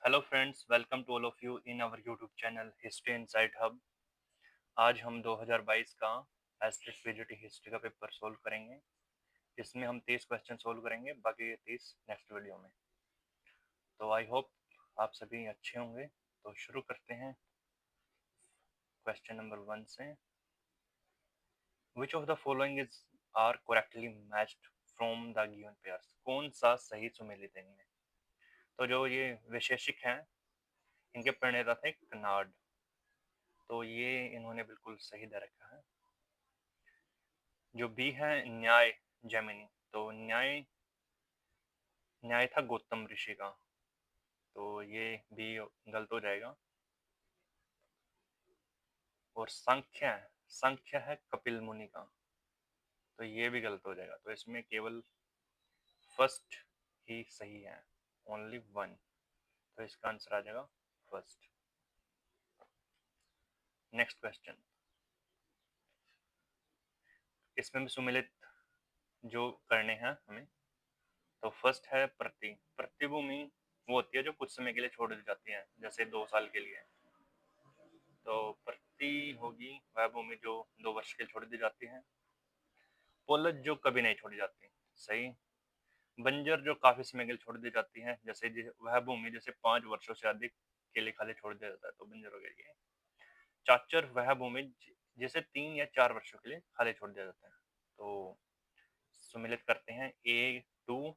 Hello friends, welcome to all of you in our YouTube channel history insight hub. आज हम 2022 का एस्ट्रिक PGT history का paper solve करेंगे। इसमें हम 30 क्वेश्चन सोल्व करेंगे, बाकी ये 30 नेक्स्ट वीडियो में। तो आई होप आप सभी अच्छे होंगे। तो शुरू करते हैं क्वेश्चन नंबर 1 से। Which of the following is are correctly matched from the given pairs? कौन सा सही सुमेलित है इनमें? तो जो ये विशेषिक हैं, इनके प्रणेता थे कनाड। तो ये इन्होंने बिल्कुल सही दे रखा है। जो बी है न्याय जैमिनी, तो न्याय न्याय था गौतम ऋषि का। तो ये भी गलत हो जाएगा। और संख्या है कपिल मुनि का। तो ये भी गलत हो जाएगा। तो इसमें केवल फर्स्ट ही सही है, ओनली वन। तो इसका आंसर आ जाएगा फर्स्ट। Next question. इसमें भी सुमिलित जो करने हैं हमें। तो फर्स्ट है प्रतिभूमि। वो होती है जो कुछ समय के लिए छोड़ दी जाती है, जैसे 2 साल के लिए। तो प्रति होगी वह भूमि जो 2 वर्ष के लिए छोड़ दी जाती है। पोलज जो कभी नहीं छोड़ी जाती, सही। बंजर जो काफी समय के लिए छोड़ दी जाती है, जैसे वह भूमि जैसे 5 वर्षों से अधिक के लिए खाली छोड़ दिया जाता है, तो बंजर हो गया ये। चाचर वह भूमि जिसे 3 या 4 वर्षों के लिए खाली छोड़ दिया जाता है। तो सुमिलित करते हैं A to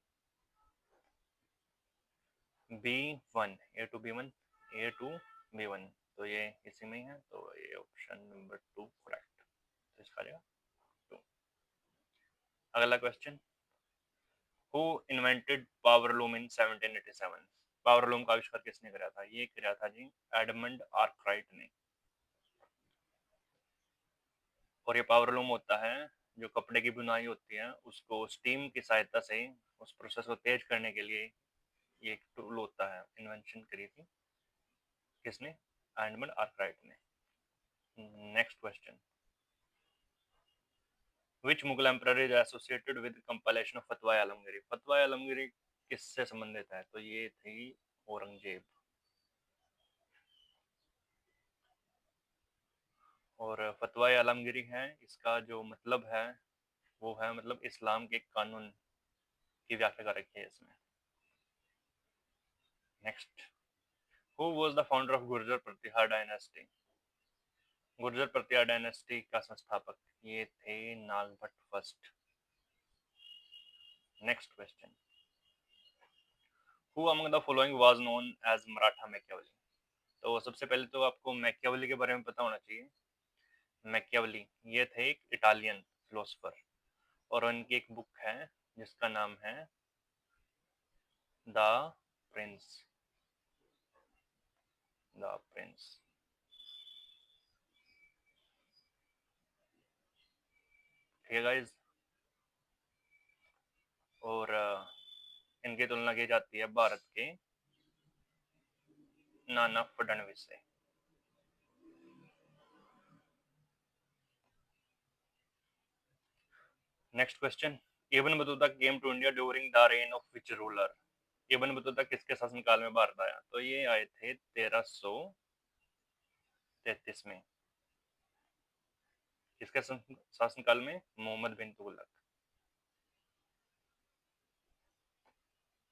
B1 A to B1। तो ये इसी में ही है, तो ये ऑप्शन नंबर 2 करेक्ट। तो इसका आ जाएगा 2। अगला question. Who invented power loom in 1787? Power loom का आविष्कार किसने करा था? ये करा था जी एडमंड आर्कराइट ने। और ये पावर लूम होता है जो कपड़े की बुनाई होती है, उसको स्टीम की सहायता से उस प्रोसेस को तेज करने के लिए ये एक टूल होता है। इन्वेंशन करी थी किसने? एडमंड आर्कराइट ने। Next question. Which Mughal emperor is associated with compilation of फतवा आलमगीरी? फतवा आलमगीरी किससे संबंधित है? तो ये थी औरंगजेब। और फतवा आलमगीरी है, इसका जो मतलब है वो है मतलब इस्लाम के कानून की व्याख्या कर रखी है इसमें। Next. Who was the founder of Gurjar Pratihara dynasty? Gurjar Pratihara dynasty का संस्थापक ये थे Nagabhatta first. Next question. Who among the following was known as Maratha Machiavelli? तो सबसे पहले तो आपको मैकियावेली के बारे में पता होना चाहिए। मैकियावेली ये थे एक इटालियन फिलोसोफर, और उनकी एक बुक है जिसका नाम है द प्रिंस। The Prince. ठीक है गाइज। और इनकी तुलना की जाती है भारत के नाना फडणवीस से। Next question. Ibn Battuta came to India during the reign of which ruler? Ibn Battuta किसके शासनकाल में भारत आया? तो ये आए थे 1333 में। किसके शासनकाल में? मोहम्मद बिन तुगलक।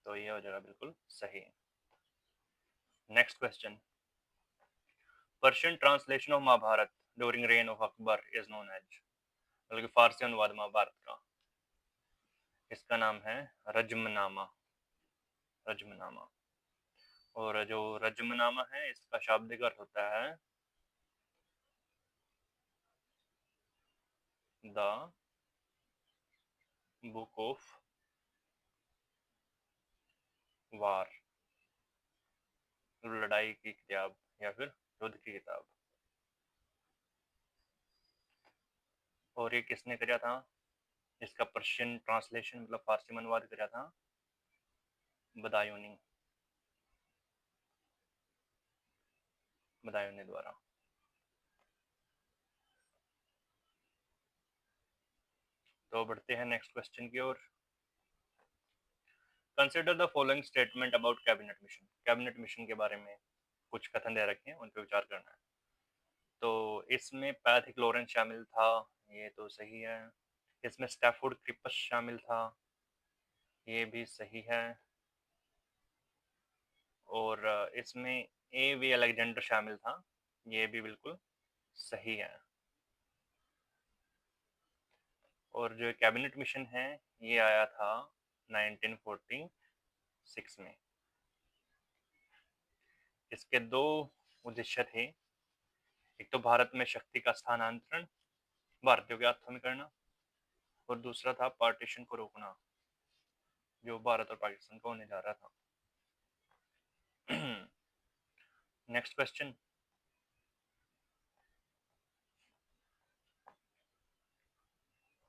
तो ये हो जाएगा बिल्कुल सही। Next question. Persian translation of Mahabharata during reign of Akbar is known as? मतलब कि फारसी अनुवाद महाभारत का, इसका नाम है रजमनामा। रजमनामा। और जो रजमनामा है इसका शाब्दिक अर्थ होता है द बुक ऑफ वार, लड़ाई की किताब या फिर युद्ध की किताब। और ये किसने किया था? इसका पर्शियन ट्रांसलेशन मतलब फारसी में अनुवाद किया था बदायूनी। बदायूनी द्वारा। तो बढ़ते हैं नेक्स्ट क्वेश्चन की ओर। Consider the following statement about cabinet mission. Cabinet mission के बारे में कुछ कथन दे रखे हैं, उन पर विचार करना है। तो इसमें पैथिक लॉरेंस शामिल था, ये तो सही है। इसमें स्टैफोर्ड क्रिपस शामिल था, ये भी सही है। और इसमें ए वी अलेक्जेंडर शामिल था, ये भी बिल्कुल सही है। और जो कैबिनेट मिशन है ये आया था 1946 में। इसके दो उद्देश्य थे, एक तो भारत में शक्ति का स्थानांतरण भारतीयों के हाथों में करना, और दूसरा था पार्टीशन को रोकना जो भारत और पाकिस्तान का होने जा रहा था। Next question,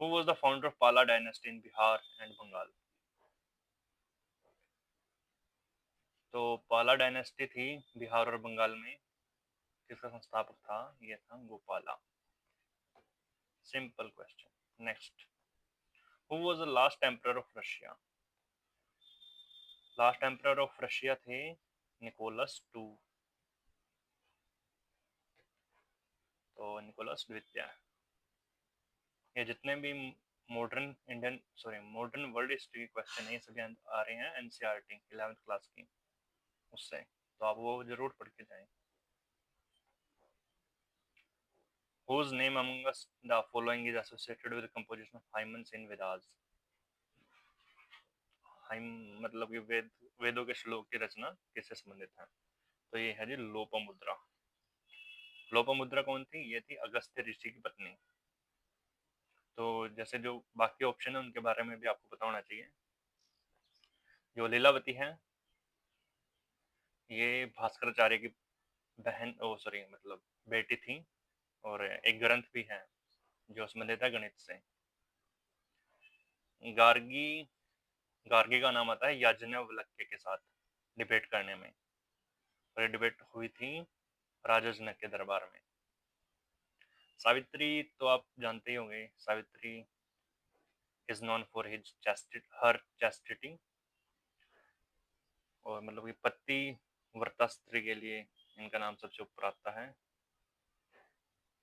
who was the founder of Pala dynasty in Bihar and Bengal? तो पाला डायनेस्टी थी बिहार और बंगाल में, किसका संस्थापक था? ये था Gopala. Simple question. Next, who was the last emperor of Russia? Last emperor of Russia थे निकोलस टू। तो निकोलस द्वितीय। ये जितने भी मॉडर्न वर्ल्ड हिस्ट्री क्वेश्चन है ये सभी आ रहे हैं एनसीईआरटी 11th क्लास की, उससे, तो आप वो जरूर पढ़ के जाएं। Whose name among us the following is associated with the composition of hymns in Vedas? Hymn मतलब कि वेदों के श्लोक की रचना किससे संबंधित है? तो ये है जी लोपामुद्रा। लोपामुद्रा कौन थी? ये थी अगस्त्य ऋषि की पत्नी। तो जैसे जो बाकी ऑप्शन है उनके बारे में भी आपको पता होना चाहिए। जो लीलावती है ये भास्कराचार्य की बहन, ओ सॉरी मतलब बेटी थी, और एक ग्रंथ भी है जो संबंधित है गणित से। गार्गी, गार्गी का नाम आता है याज्ञवल्क्य के साथ डिबेट करने में, और ये डिबेट हुई थी राजा जनक के दरबार में। सावित्री तो आप जानते ही होंगे, Savitri is known for his her chastity, और मतलब कि पति व्रता स्त्री के लिए इनका नाम सबसे ऊपर आता है।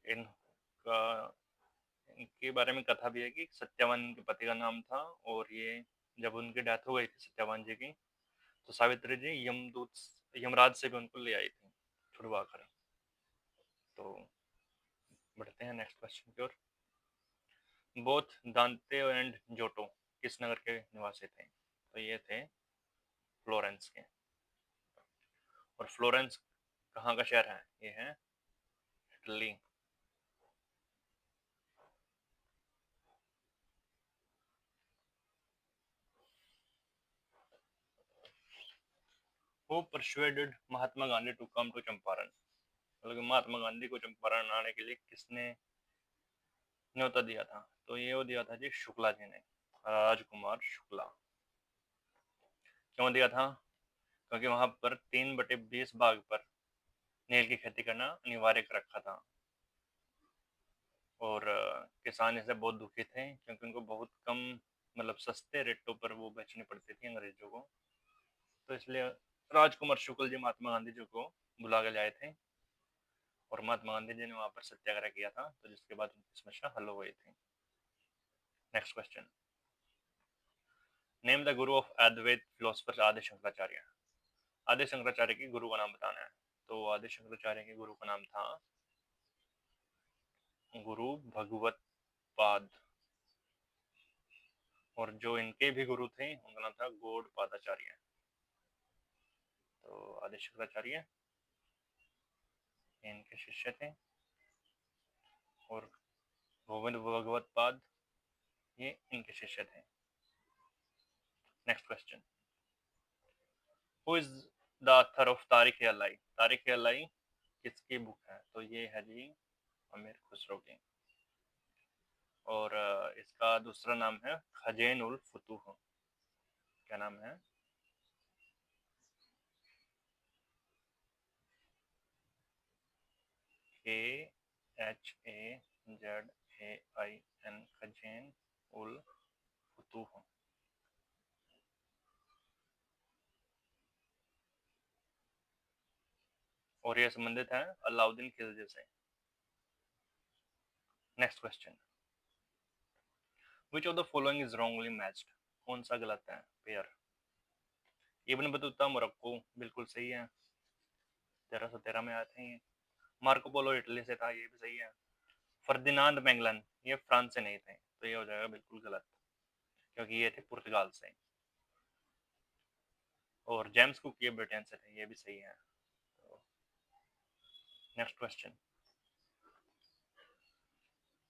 इनका, इनके बारे में कथा भी है कि सत्यवान के पति का नाम था, और ये जब उनकी डेथ हो गई थी सत्यवान जी की, तो सावित्री जी यमराज से भी उनको ले आई थी छुड़वा कर। तो बढ़ते हैं नेक्स्ट क्वेश्चन की ओर। बोथ दांते एंड जोटो किस नगर के निवासी थे? तो ये थे फ्लोरेंस के। और फ्लोरेंस कहाँ का शहर है? ये है Italy. Who persuaded Mahatma Gandhi to come to Champaran? मतलब कि महात्मा गांधी को चंपारण आने के लिए किसने न्योता दिया था? तो ये वो दिया था जी शुक्ला जी ने, राजकुमार शुक्ला। क्यों दिया था? क्योंकि वहां पर 3/20 भाग पर नील की खेती करना अनिवार्य कर रखा था, और किसान इससे बहुत दुखी थे क्योंकि उनको बहुत कम मतलब सस्ते रेटों पर वो बेचनी पड़ती थी अंग्रेजों को। तो इसलिए राजकुमार शुक्ल जी महात्मा गांधी जी को बुला के लाए थे, और महात्मा गांधी जी ने वहां पर सत्याग्रह किया था, तो जिसके बाद उनकी समस्या हल हो गई थी। Next question, name the Guru of Advaita philosopher आदि शंकराचार्य। आदि शंकराचार्य की गुरु का नाम बताना है। तो आदि शंकराचार्य के गुरु का नाम था गुरु भगवत पाद, और जो इनके भी गुरु थे उनका नाम था गौड़ पादाचार्य। तो आदि शंकराचार्य इनके शिष्य थे, और गोविंद भगवत पाद ये इनके शिष्य थे। Next question, who is the author of तारिख अलाई? तारिख अलाई किसकी बुक है? तो ये है जी अमीर खुसरो की, और इसका दूसरा नाम है खजैन उल फुतूह। क्या नाम है? KHAZAIN, खजैन उल फुतूह। और ये संबंधित है अलाउद्दीन खिलजी से। Next question, which of the following is wrongly matched, कौन सा गलत है पेयर? इब्न बतूता मोरक्को बिल्कुल सही है, 1313 में आए थे ये। मार्को पोलो इटली से था, ये भी सही है। फर्दिनांद मैगलन ये फ्रांस से नहीं थे, तो ये हो जाएगा बिल्कुल गलत, क्योंकि ये थे पुर्तगाल से। और जेम्स कुक ये ब्रिटेन से थे, ये भी सही है। नेक्स्ट क्वेश्चन,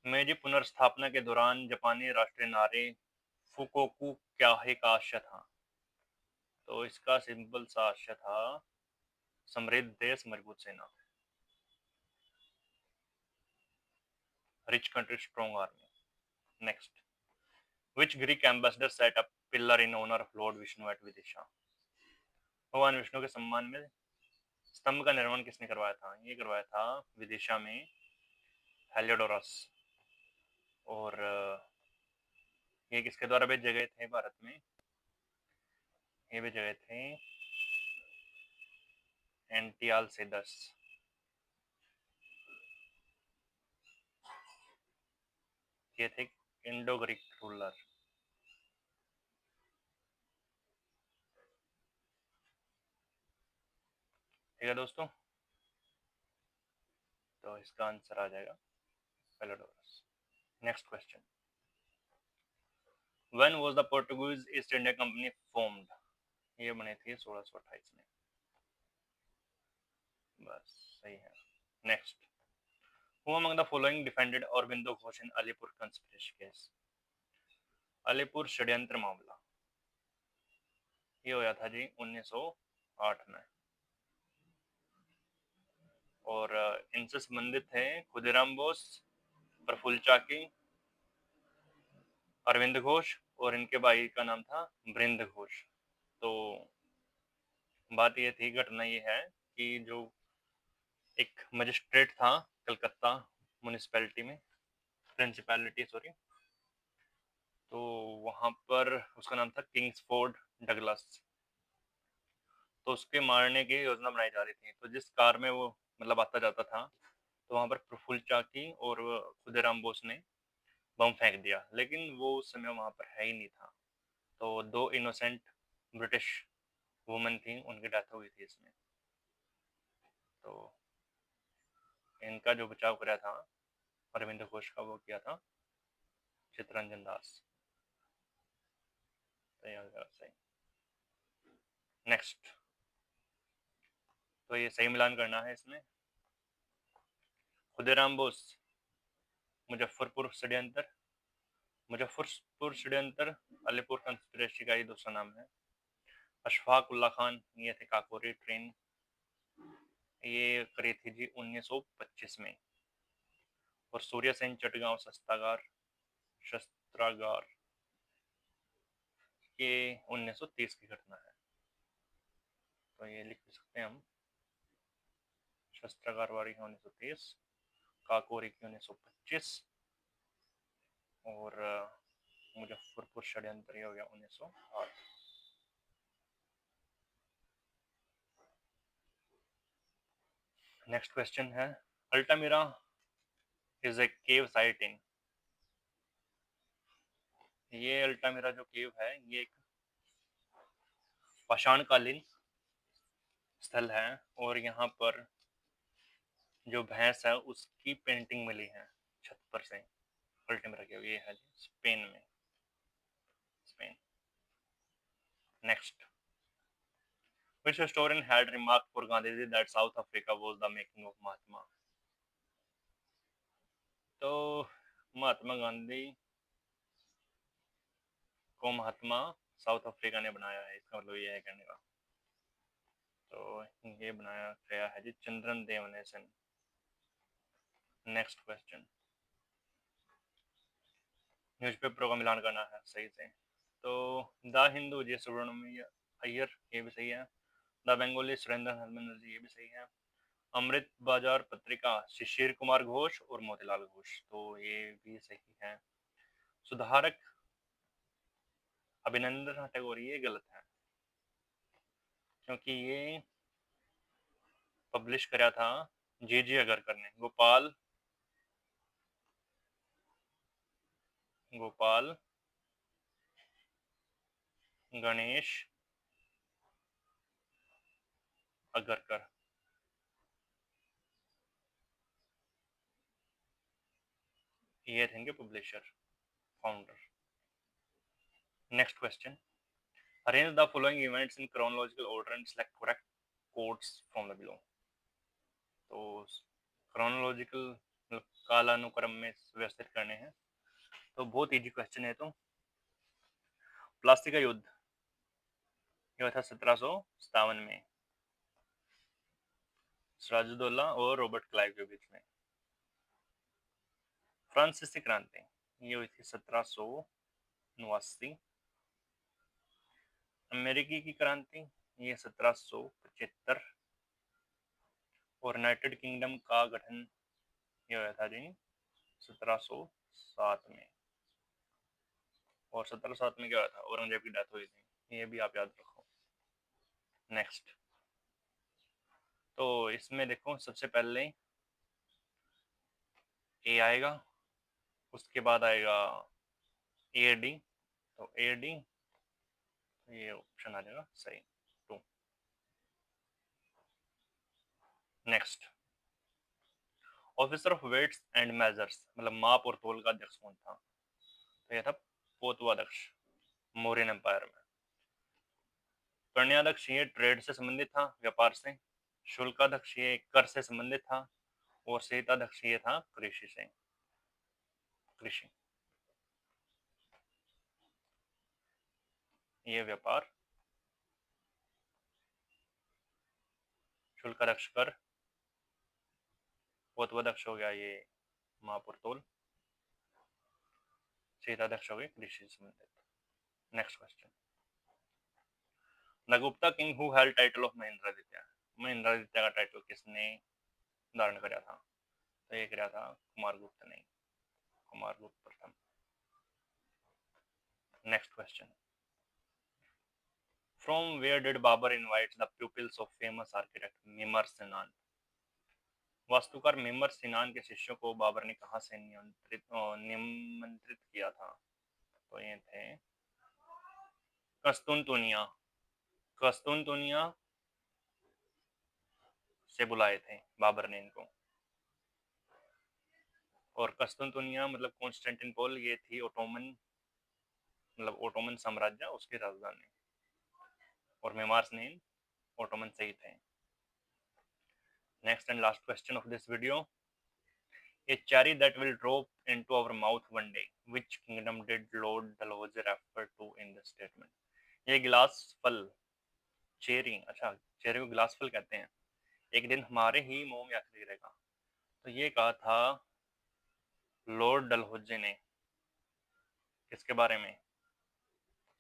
मेजी पुनर्स्थापना के दौरान जापानी राष्ट्रीय नारे फुकोकू क्या ही का आशय था? तो इसका सिंपल सा आशय था समृद्ध देश मजबूत सेना, rich country strong army. Next, which Greek ambassador set up pillar in honour of lord Vishnu at Vidisha? भगवान विष्णु के सम्मान में स्तंभ का निर्माण किसने करवाया था? ये करवाया था विदिशा में हेलियोडोरस। और ये किसके द्वारा भेजे गए थे भारत में? ये भेजे गए थे एंटियालसिदस। ये थे इंडो ग्रीक रूलर। ठीक है दोस्तों, तो इसका आंसर आ जाएगा Heliodorus. Next question, when was the Portuguese east India company formed? ये बनी थी 1628 में। बस सही है। Next, who among the following defended Aurobindo Ghosh in Alipur conspiracy case? Alipur षड्यंत्र मामला, ये होया था जी 1908 में। और इनसे संबंधित थे खुदीराम बोस, प्रफुल्ल चाकी, अरविंद घोष, और इनके भाई का नाम था बृंद घोष। तो बात ये थी, घटना ये है कि जो एक मजिस्ट्रेट था कलकत्ता म्यूनिसिपैलिटी में, प्रिंसिपैलिटी सॉरी, तो वहां पर उसका नाम था किंग्सफोर्ड डगलस। तो उसके मारने की योजना बनाई जा रही थी। तो जिस कार में वो मतलब आता जाता था, तो वहां पर प्रफुल्ल चाकी और खुदीराम बोस ने बम फेंक दिया, लेकिन वो उस समय वहां पर है ही नहीं था। तो दो इनोसेंट ब्रिटिश वुमेन थी, उनकी डेथ हुई थी इसमें। तो इनका जो बचाव कराया था अरविंद घोष का, वो किया था चित्तरंजन दास। सही। नेक्स्ट, तो ये सही मिलान करना है इसमें। खुदीराम बोस मुजफ्फरपुर षड्यंत्र, मुजफ्फरपुर षड्यंत्र अलीपुर कंस्पिरेसी का ही दूसरा नाम है। अशफाक उल्ला खान ये थे काकोरी ट्रेन, ये करी थी जी 1925 में। और सूर्य सेन चटगांव शस्त्रागार ये 1930 की घटना है। तो ये लिख सकते हैं हम, शस्त्रागार वाली 1930, काकोरी की 1925, और मुजफ्फरपुर षड्यंत्र हो गया 1908। नेक्स्ट क्वेश्चन है, Altamira is a cave site in? ये अल्टामिरा जो केव है, ये एक पाषाणकालीन स्थल है, और यहाँ पर जो भैंस है उसकी पेंटिंग मिली है छत पर से। अल्टामिरा केव ये है स्पेन में, Spain. Next, which historian had remarked for Gandhiji that South Africa was the making of Mahatma? तो महात्मा गांधी को महात्मा साउथ अफ्रीका ने बनाया है, इसका मतलब ये है कहने का। तो ये बनाया गया है जी चंद्रन देवनेसन। नेक्स्ट क्वेश्चन, न्यूज़पेपरों का मिलान करना है सही से। तो द हिंदू जी सुब्रमण्य अय्यर ये भी सही है। द बेंगोली सुरेंद्र बनर्जी ये भी सही है। अमृत बाजार पत्रिका शिशिर कुमार घोष और मोतीलाल घोष, तो ये भी सही है। सुधारक अभिनंदन टैगोर ये गलत है, क्योंकि ये पब्लिश करा था जी अगरकर ने। गोपाल गणेश अगरकर, ये थे इनके publisher, founder. Next question, arrange the following events in chronological order and select correct codes from the below. तो क्रोनोलॉजिकल मतलब कालानुक्रम में व्यवस्थित करने हैं, तो बहुत इजी क्वेश्चन है। तो प्लासी का युद्ध ये था 1757 में, सिराजुद्दौला और रॉबर्ट क्लाइव के बीच में। फ्रांसीसी क्रांति ये हुई थी 1789। अमेरिकी की क्रांति ये 1775। और यूनाइटेड किंगडम का गठन ये हुआ था जी 1707 में। और 1707 में क्या हुआ था, औरंगजेब की डेथ हुई थी, ये भी आप याद रखो। नेक्स्ट, तो इसमें देखो सबसे पहले ए आएगा, उसके बाद आएगा ए डी, तो ए डी ये ऑप्शन आ जाएगा सही 2। Next, officer of weights and measures मतलब माप और तोल का अध्यक्ष कौन था, तो यह था पोतवादक्ष मौर्यन एम्पायर में। करण्याध्यक्ष ये ट्रेड से संबंधित था, व्यापार से। शुल्काध्यक्ष ये कर से संबंधित था। और सेताध्यक्ष ये था कृषि से, कृषि, ये व्यापार। शुल्काध्यक्ष कर, पोतवादक्ष हो गया ये माप और तोल, सेताध्यक्ष हो गए कृषि से संबंधित। Next question, the Gupta king who held title of Mahendraditya, Mahendraditya का टाइटल किसने धारण करा था, तो ये करा था कुमारगुप्त ने, कुमारगुप्त प्रथम। Next question, from where did Babur invite the pupils of famous architect Mimar Sinan, वास्तुकार मिमर सिनान के शिष्यों को बाबर ने कहां से निमंत्रित किया था, तो ये थे कस्तुनतुनिया, कस्तुनतुनिया से बुलाए थे बाबर ने इनको। और कस्तुनतुनिया मतलब कॉन्स्टेंटिनोपल, ये थी ओटोमन मतलब ओटोमन साम्राज्य, उसकी राजधानी। और मेमार्स ने ओटोमन से ही थे। Next and last question of this video, a cherry that will drop into our mouth one day, which kingdom did Lord Dalhousie refer to in the statement? ये गिलास फल, चेरी, अच्छा चेरी को गिलास फल कहते हैं, एक दिन हमारे ही मुंह में आकर गिरेगा, तो ये कहा था लॉर्ड डलहौजी ने। किसके बारे में,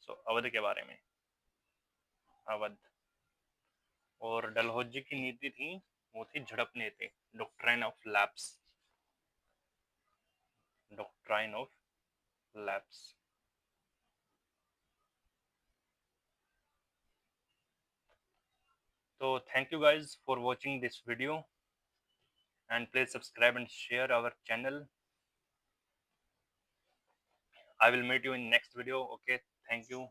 अवध के बारे में, अवध। और डलहौजी की नीति थी वो थी झड़प नीति, doctrine of lapse, doctrine of lapse. तो thank you guys for watching this video and please subscribe and share our channel. I will meet you in next video. Okay, thank you.